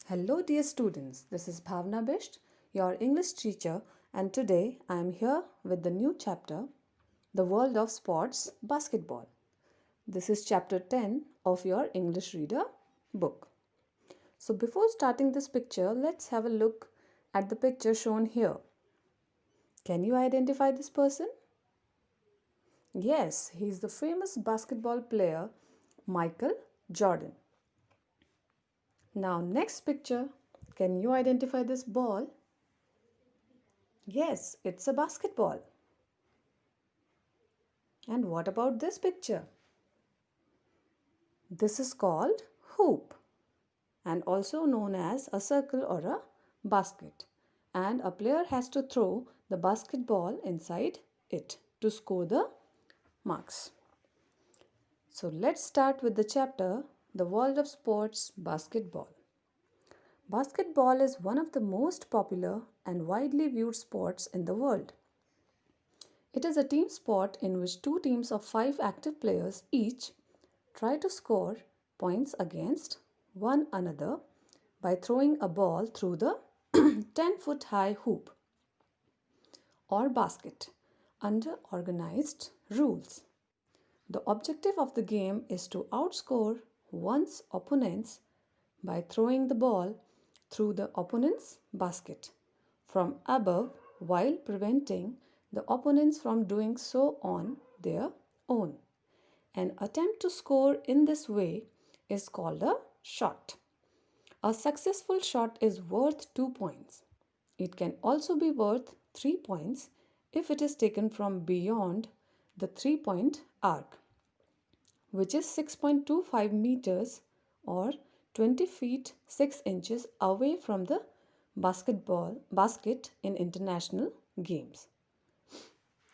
Hello, dear students. This is Bhavna Bisht, your English teacher, and today I am here with the new chapter, The World of Sports Basketball. This is chapter 10 of your English Reader book. So, before starting this picture, let's have a look at the picture shown here. Can you identify this person? Yes, he is the famous basketball player Michael Jordan. Now, next picture. Can you identify this ball? Yes, it's a basketball. And what about this picture? This is called hoop and also known as a circle or a basket. And a player has to throw the basketball inside it to score the marks. So let's start with the chapter The World of Sports Basketball. Basketball is one of the most popular and widely viewed sports in the world. It is a team sport in which two teams of 5 active players each try to score points against one another by throwing a ball through the 10-foot high hoop or basket under organized rules. The objective of the game is to outscore one's opponents by throwing the ball through the opponent's basket from above while preventing the opponents from doing so on their own. An attempt to score in this way is called a shot. A successful shot is worth 2 points. It can also be worth 3 points if it is taken from beyond the 3-point arc, which is 6.25 meters or 20 feet 6 inches away from the basket in international games.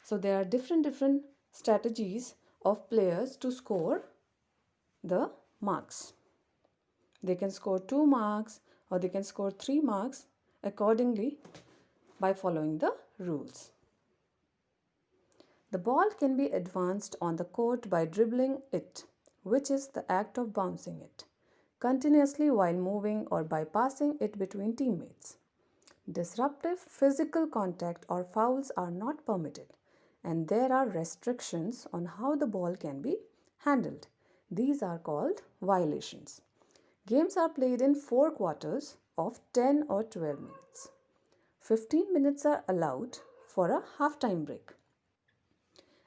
So there are different strategies of players to score the marks. They can score 2 marks or they can score 3 marks accordingly by following the rules. The ball can be advanced on the court by dribbling it, which is the act of bouncing it continuously while moving or by passing it between teammates. Disruptive physical contact or fouls are not permitted, and there are restrictions on how the ball can be handled. These are called violations. Games are played in 4 quarters of 10 or 12 minutes. 15 minutes are allowed for a halftime break,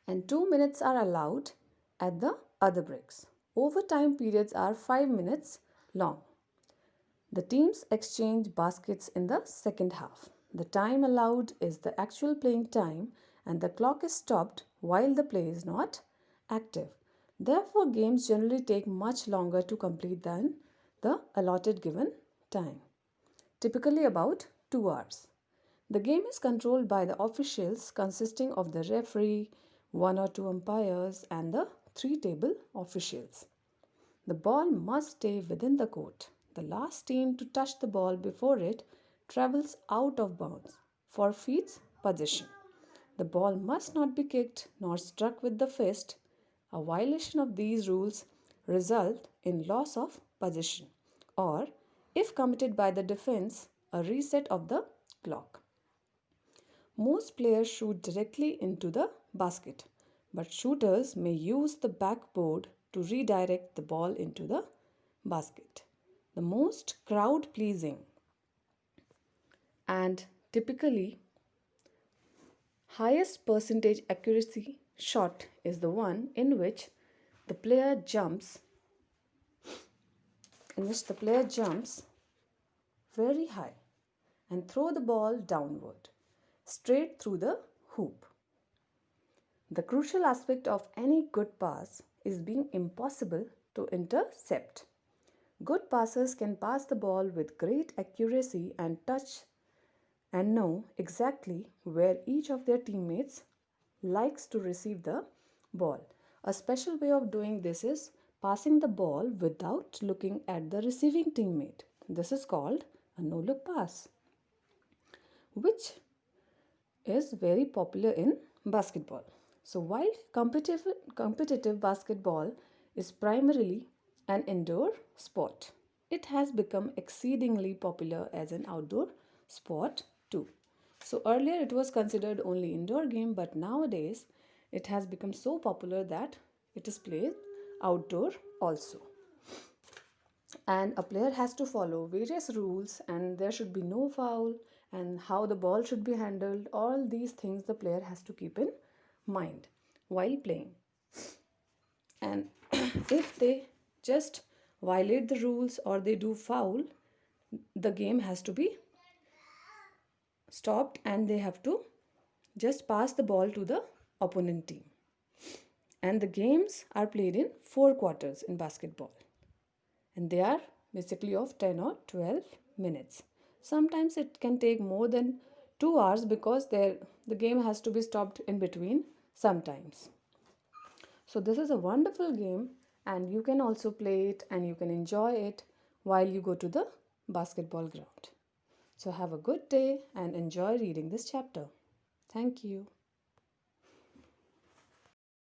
and 2 minutes are allowed at the other breaks. Overtime periods are 5 minutes long. The teams exchange baskets in the second half. The time allowed is the actual playing time, and the clock is stopped while the play is not active. Therefore, games generally take much longer to complete than the allotted given time, typically about 2 hours. The game is controlled by the officials consisting of the referee, 1 or 2 umpires, and the 3 table officials. The ball must stay within the court. The last team to touch the ball before it travels out of bounds forfeits possession. The ball must not be kicked nor struck with the fist. A violation of these rules result in loss of possession or, if committed by the defense, a reset of the clock. Most players shoot directly into the basket, but shooters may use the backboard to redirect the ball into the basket. The most crowd pleasing and typically highest percentage accuracy shot is the one in which the player jumps very high and throw the ball downward straight through the hoop. The crucial aspect of any good pass is being impossible to intercept. Good passers can pass the ball with great accuracy and touch and know exactly where each of their teammates likes to receive the ball. A special way of doing this is passing the ball without looking at the receiving teammate. This is called a no-look pass, which is very popular in basketball. So while competitive basketball is primarily an indoor sport, it has become exceedingly popular as an outdoor sport too. So earlier it was considered only indoor game, but nowadays it has become so popular that it is played outdoor also. And a player has to follow various rules, and there should be no foul, and how the ball should be handled. All these things the player has to keep in mind while playing. And if they just violate the rules or they do foul, the game has to be stopped and they have to just pass the ball to the opponent team. And the games are played in 4 quarters in basketball, and they are basically of 10 or 12 minutes. Sometimes it can take more than 2 hours because the game has to be stopped in between sometimes. So this is a wonderful game, and you can also play it and you can enjoy it while you go to the basketball ground. So have a good day and enjoy reading this chapter. Thank you.